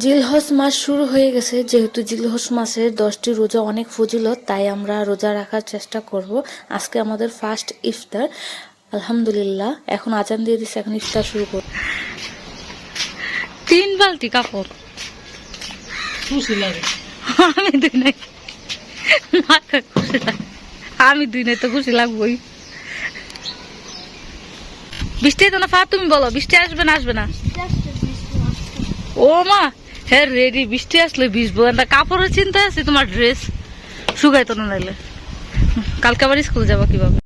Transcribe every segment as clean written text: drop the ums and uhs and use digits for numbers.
জিলহজ মাস শুরু হয়ে গেছে, যেহেতু জিলহজ মাসের 10টি রোজা অনেক ফজিলত, তাই আমরা রোজা রাখার চেষ্টা করব। আজকে আমাদের ফার্স্ট ইফতার। আলহামদুলিল্লাহ, এখন আজান দিয়ে দিচ্ছে, এখন ইফতার শুরু করব। 3 বালতি কাপড় খুশি লাগে। আমি দুই নাই, মাথা খুশি লাগে। আমি দুই নাই তো খুশি লাগবোই। বৃষ্টি তো না ফা, তুমি বলো বৃষ্টি আসবে না আসবে না? ও মা, হ্যাঁ রেডি, বৃষ্টি আসলে ভিজবো। একটা কাপড়ের চিন্তা আছে, তোমার ড্রেস শুকাই তো না নাইলে। কালকে আবার স্কুল যাবো কিভাবে?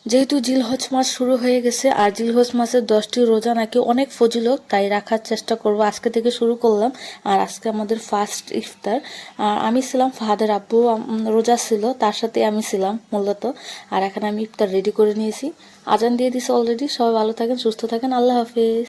যেহেতু জিলহজ মাস শুরু হয়ে গেছে আর জিলহজ মাসের 10টি রোজা নাকি অনেক ফজিলত, তাই রাখার চেষ্টা করব। আজকে থেকে শুরু করলাম। আর আজকে আমাদের ফার্স্ট ইফতার। আর আমি ছিলাম, ফাহাদের আব্বু রোজা ছিল, তার সাথে আমি ছিলাম মূলত। আর এখন আমি ইফতার রেডি করে নিয়েছি। আজান দিয়ে দিছে অলরেডি। সবাই ভালো থাকেন, সুস্থ থাকেন, আল্লাহ হাফেজ।